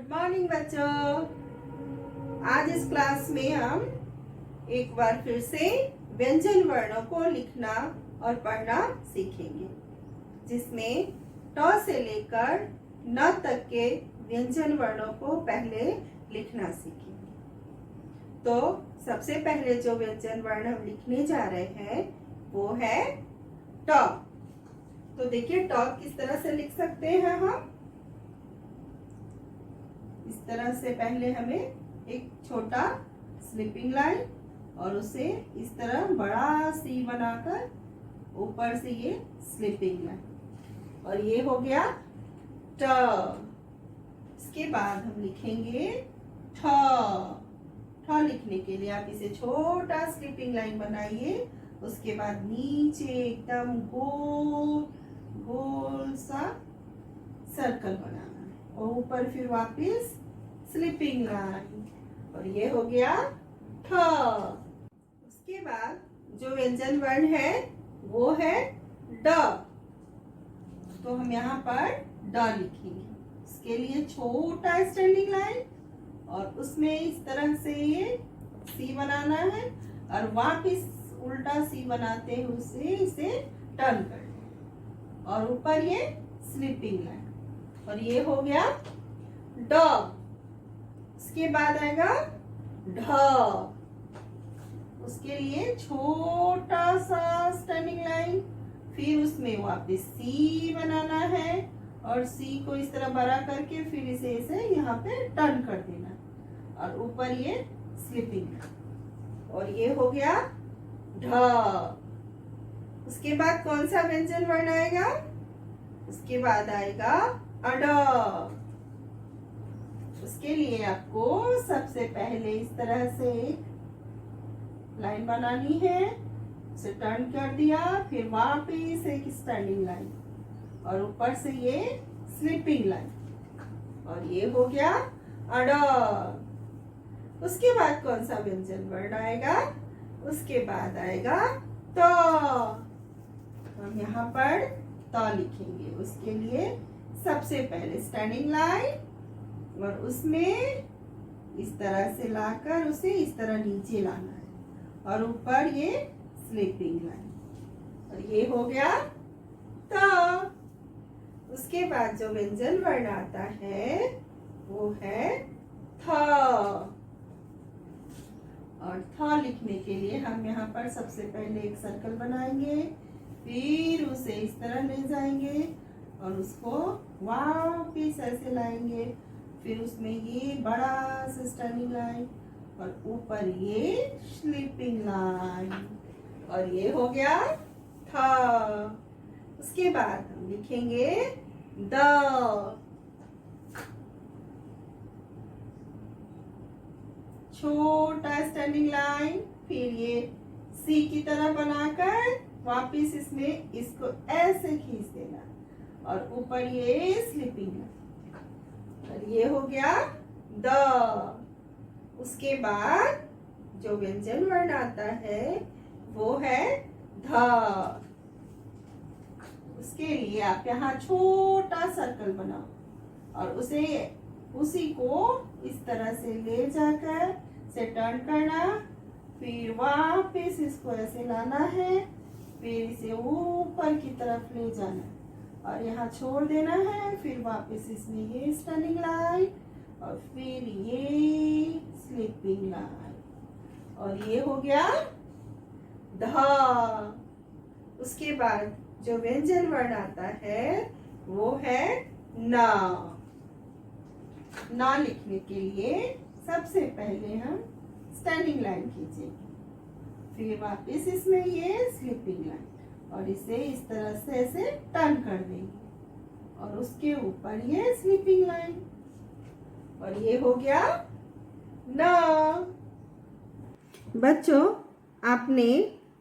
Morning बच्चों। आज इस क्लास में हम एक बार फिर से व्यंजन वर्णों को लिखना और पढ़ना सीखेंगे, जिसमें ट से लेकर न तक के व्यंजन वर्णों को पहले लिखना सीखेंगे। तो सबसे पहले जो व्यंजन वर्ण हम लिखने जा रहे हैं वो है ट। तो देखिए ट किस तरह से लिख सकते हैं हम। इस तरह से पहले हमें एक छोटा स्लिपिंग लाइन और उसे इस तरह बड़ा सी बनाकर ऊपर से ये स्लिपिंग लाइन, और ये हो गया ट। इसके बाद हम लिखेंगे ठ। ठ लिखने के लिए आप इसे छोटा स्लिपिंग लाइन बनाइए, उसके बाद नीचे एकदम गोल गोल सा सर्कल बनाना है और ऊपर फिर वापस स्लिपिंग लाइन, और ये हो गया ठ। उसके बाद जो व्यंजन वर्ण है वो है ड। तो हम यहाँ पर ड लिखेंगे। इसके लिए छोटा स्टैंडिंग लाइन और उसमें इस तरह से ये सी बनाना है और वापस उल्टा सी बनाते हुए इसे टर्न करना और ऊपर ये स्लिपिंग लाइन, और ये हो गया ड। इसके बाद आएगा ढ। उसके लिए छोटा सा स्टैंडिंग लाइन, फिर उसमें वापस सी बनाना है और सी को इस तरह बड़ा करके फिर इसे यहाँ पे टर्न कर देना और ऊपर ये स्लिपिंग, और ये हो गया ढ। उसके बाद कौन सा व्यंजन वर्ण आएगा? उसके बाद आएगा अड। उसके लिए आपको सबसे पहले इस तरह से लाइन बनानी है, उसे टर्न कर दिया, फिर वापस एक स्टैंडिंग लाइन और ऊपर से ये स्लिपिंग लाइन, और ये हो गया अड। उसके बाद कौन सा व्यंजन वर्ण आएगा? उसके बाद आएगा त। हम यहाँ पर त लिखेंगे। उसके लिए सबसे पहले स्टैंडिंग लाइन और उसमें इस तरह से लाकर उसे इस तरह नीचे लाना है और ऊपर ये स्लिपिंग लाइन, और ये हो गया त। उसके बाद जो व्यंजन वर्ण आता है वो है थ। और थ लिखने के लिए हम यहाँ पर सबसे पहले एक सर्कल बनाएंगे, फिर उसे इस तरह ले जाएंगे और उसको वापिस ऐसे लाएंगे, फिर उसमें ये बड़ा सा स्टैंडिंग लाइन और ऊपर ये स्लीपिंग लाइन, और ये हो गया था। उसके बाद हम लिखेंगे द। छोटा स्टैंडिंग लाइन, फिर ये सी की तरह बनाकर वापिस इसमें इसको ऐसे खींच देना और ऊपर ये स्लीपिंग लाइन, और ये हो गया द। उसके बाद जो व्यंजन वर्ण आता है वो है ध। उसके लिए आप यहाँ छोटा सर्कल बनाओ और उसी को इस तरह से ले जाकर से टर्न करना, फिर वापस इसको ऐसे लाना है, फिर इसे ऊपर की तरफ ले जाना और यहाँ छोड़ देना है, फिर वापस इसमें ये स्टैंडिंग लाइन और फिर ये स्लीपिंग लाइन, और ये हो गया ध। उसके बाद जो व्यंजन वर्ण आता है वो है न। न लिखने के लिए सबसे पहले हम स्टैंडिंग लाइन खींचेंगे, फिर वापस इसमें ये स्लीपिंग लाइन और इसे इस तरह से ऐसे टर्न कर देंगे और उसके ऊपर ये स्लीपिंग लाइन, और ये हो गया न। बच्चों, आपने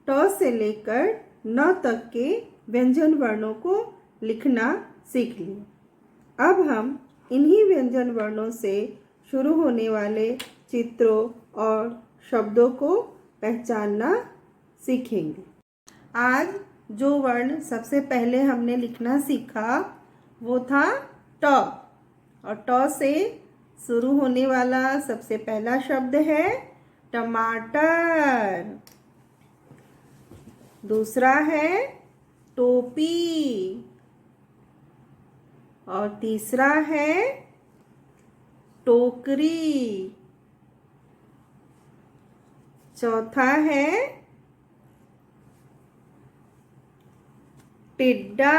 ट से लेकर न तक के व्यंजन वर्णों को लिखना सीख लिया। अब हम इन्हीं व्यंजन वर्णों से शुरू होने वाले चित्रों और शब्दों को पहचानना सीखेंगे। आज जो वर्ण सबसे पहले हमने लिखना सीखा वो था ट, और ट से शुरू होने वाला सबसे पहला शब्द है टमाटर। दूसरा है टोपी। और तीसरा है टोकरी। चौथा है टिड्डा।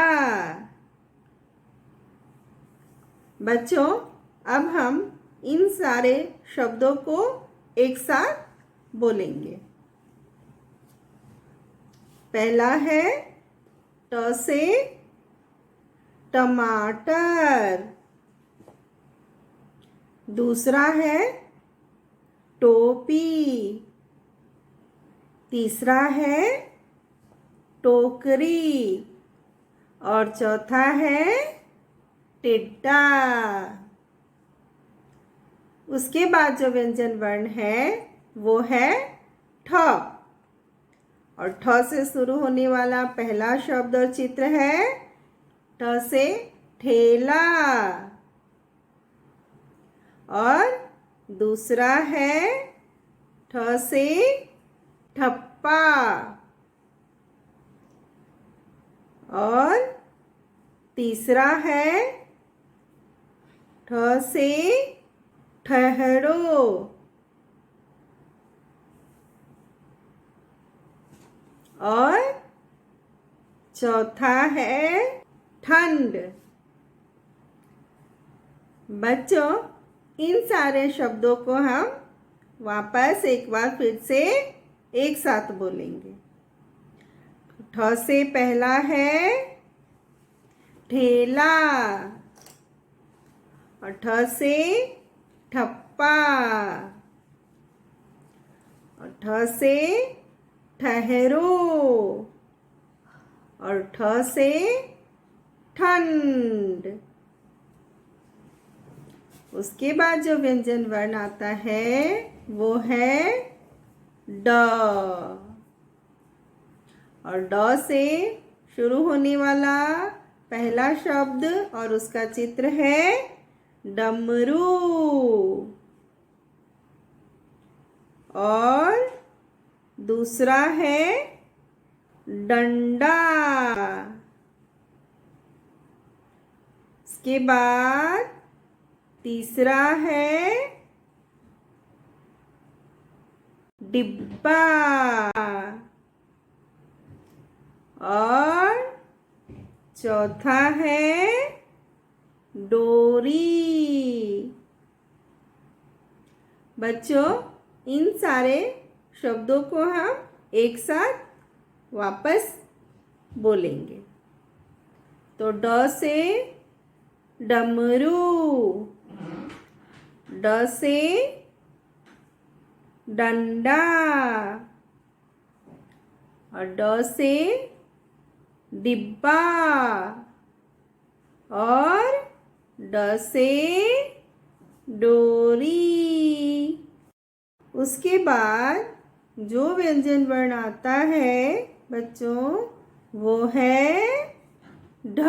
बच्चों, अब हम इन सारे शब्दों को एक साथ बोलेंगे। पहला है ट से टमाटर। दूसरा है टोपी। तीसरा है टोकरी। और चौथा है टिड्डा। उसके बाद जो व्यंजन वर्ण है वो है ठ। और ठ से शुरू होने वाला पहला शब्द और चित्र है ठ से ठेला। और दूसरा है ठ से ठप्पा। और तीसरा है ठ से ठहरो। और चौथा है ठंड। बच्चों, इन सारे शब्दों को हम वापस एक बार फिर से एक साथ बोलेंगे। ठ से पहला है ठेला। और ठ से ठप्पा। और ठ से ठहरो। और ठ से ठंड। उसके बाद जो व्यंजन वर्ण आता है वो है ड। और ड से शुरू होने वाला पहला शब्द और उसका चित्र है डमरू। और दूसरा है डंडा। इसके बाद तीसरा है डिब्बा। और चौथा है डोरी। बच्चों, इन सारे शब्दों को हम एक साथ वापस बोलेंगे। तो ड से डमरू। ड से डंडा। और ड से डिब्बा। और ड से डोरी। उसके बाद जो व्यंजन वर्ण आता है बच्चों वो है ढ।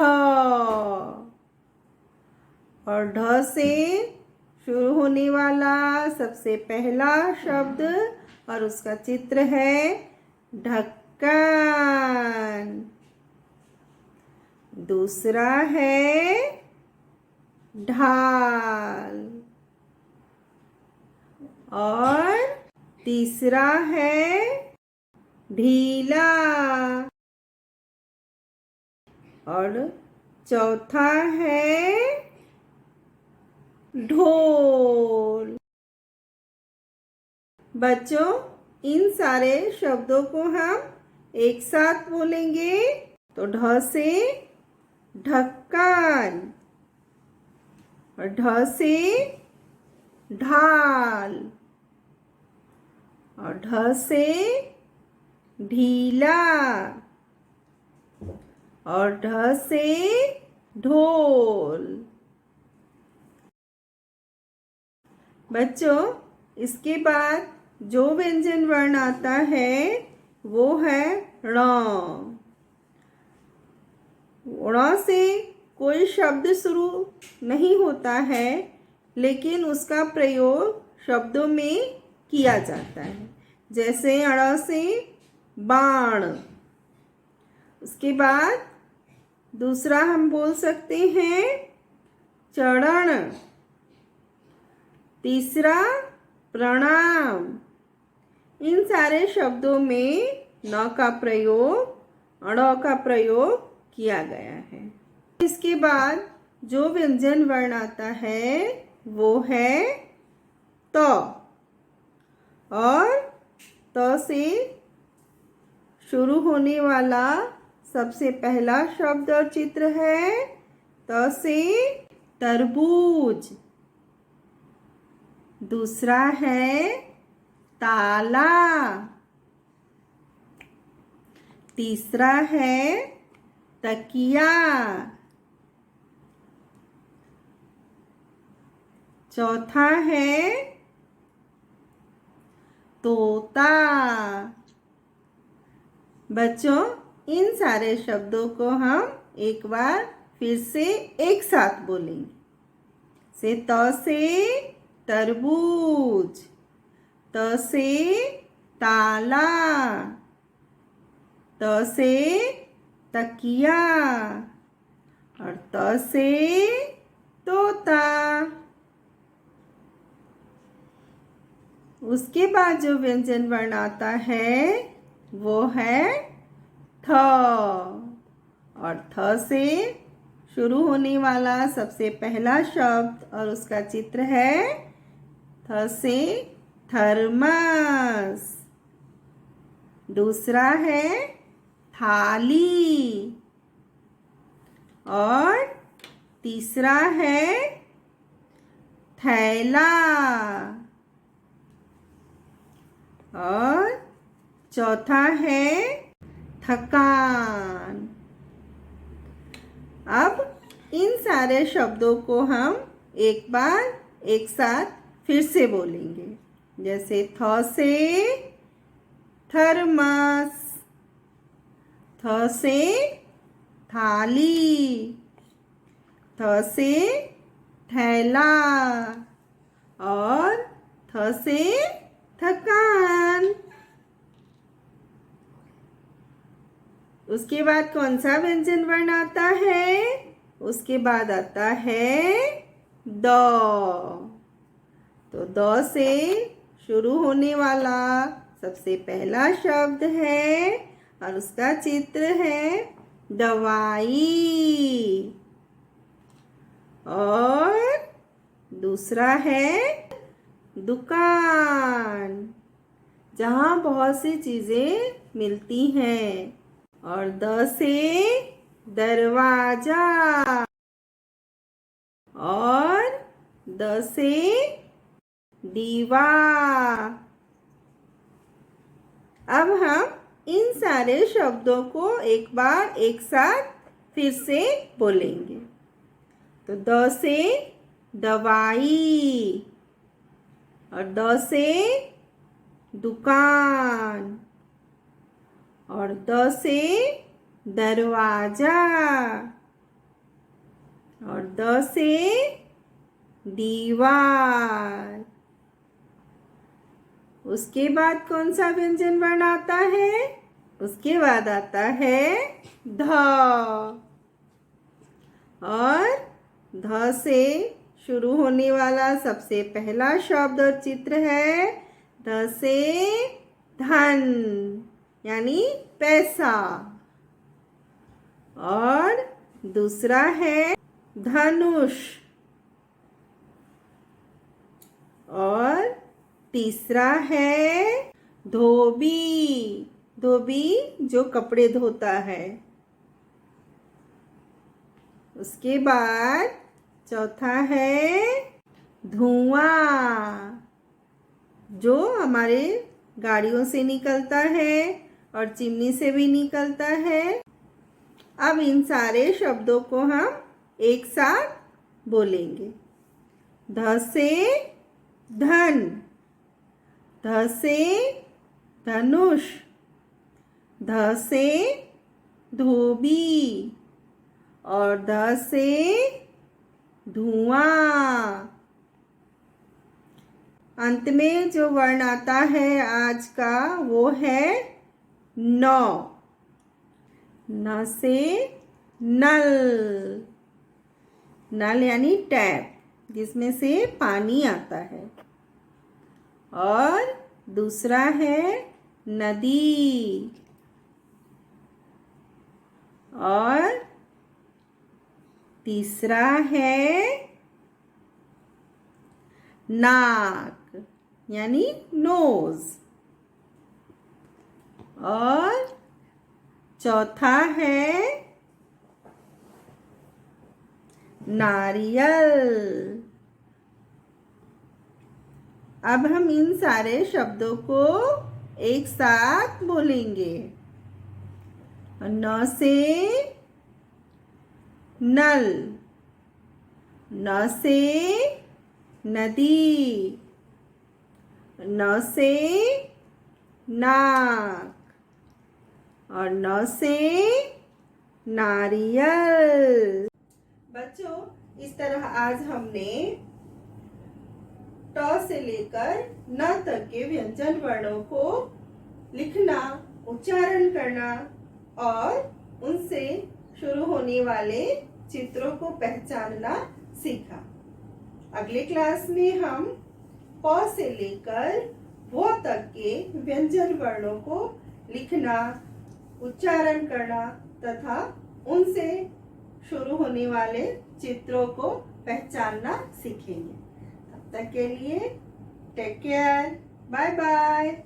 और ढ से शुरू होने वाला सबसे पहला शब्द और उसका चित्र है ढक्कन। दूसरा है ढाल। और तीसरा है ढीला। और चौथा है ढोल। बच्चों, इन सारे शब्दों को हम एक साथ बोलेंगे। तो ढ से ढक्कन। और ढ से ढाल। और ढ से ढीला। और ढ से ढोल। बच्चों, इसके बाद जो व्यंजन वर्ण आता है वो है ण। ण से कोई शब्द शुरू नहीं होता है, लेकिन उसका प्रयोग शब्दों में किया जाता है। जैसे अड़ से बाण। उसके बाद दूसरा हम बोल सकते हैं चढ़ण। तीसरा प्रणाम। इन सारे शब्दों में न का प्रयोग अड़ का प्रयोग किया गया है। इसके बाद जो व्यंजन वर्ण आता है वो है त। और त से शुरू होने वाला सबसे पहला शब्द और चित्र है त से तरबूज। दूसरा है ताला। तीसरा है तकिया। चौथा है तोता। बच्चों, इन सारे शब्दों को हम एक बार फिर से एक साथ बोलेंगे। से त से तरबूज, त से ताला, त से तकिया और त से तोता। उसके बाद जो व्यंजन वर्ण आता है वो है थ। और थ से शुरू होने वाला सबसे पहला शब्द और उसका चित्र है थ से थर्मस। दूसरा है थाली। और तीसरा है थैला। और चौथा है थकान। अब इन सारे शब्दों को हम एक बार एक साथ फिर से बोलेंगे। जैसे थ से थर्मस, थ से थाली, थ से थैला और थ से थकान। उसके बाद कौन सा व्यंजन वर्ण आता है? उसके बाद आता है द। तो द से शुरू होने वाला सबसे पहला शब्द है और उसका चित्र है दवाई। और दूसरा है दुकान, जहाँ बहुत सी चीजें मिलती हैं। और द से दरवाजा। और द से दीवार। अब हम इन सारे शब्दों को एक बार एक साथ फिर से बोलेंगे। तो द से दवाई, और द से दुकान, और द से दरवाजा, और द से दीवार। उसके बाद कौन सा व्यंजन वर्ण आता है? उसके बाद आता है ध। और ध से शुरू होने वाला सबसे पहला शब्द और चित्र है ध से धन, यानी पैसा। और दूसरा है धनुष। और तीसरा है धोबी। धोबी जो कपड़े धोता है। उसके बाद चौथा है धुआं, जो हमारे गाड़ियों से निकलता है और चिमनी से भी निकलता है। अब इन सारे शब्दों को हम एक साथ बोलेंगे। ध से धन, ध से धनुष, ध से धोबी, और ध से धुआं, अंत में जो वर्ण आता है आज का वो है न। न से नल। नल यानी टैप, जिसमें से पानी आता है। और दूसरा है नदी। और तीसरा है नाक यानी नोज। और चौथा है नारियल। अब हम इन सारे शब्दों को एक साथ बोलेंगे। न से नल। न से नदी। न से नाक। और न से नारियल। बच्चों, इस तरह आज हमने ट से लेकर न तक के व्यंजन वर्णों को लिखना, उच्चारण करना और उनसे शुरू होने वाले चित्रों को पहचानना सीखा। अगले क्लास में हम प से लेकर व तक के व्यंजन वर्णों को लिखना, उच्चारण करना तथा उनसे शुरू होने वाले चित्रों को पहचानना सीखेंगे। तब तक के लिए टेक केयर, बाय बाय।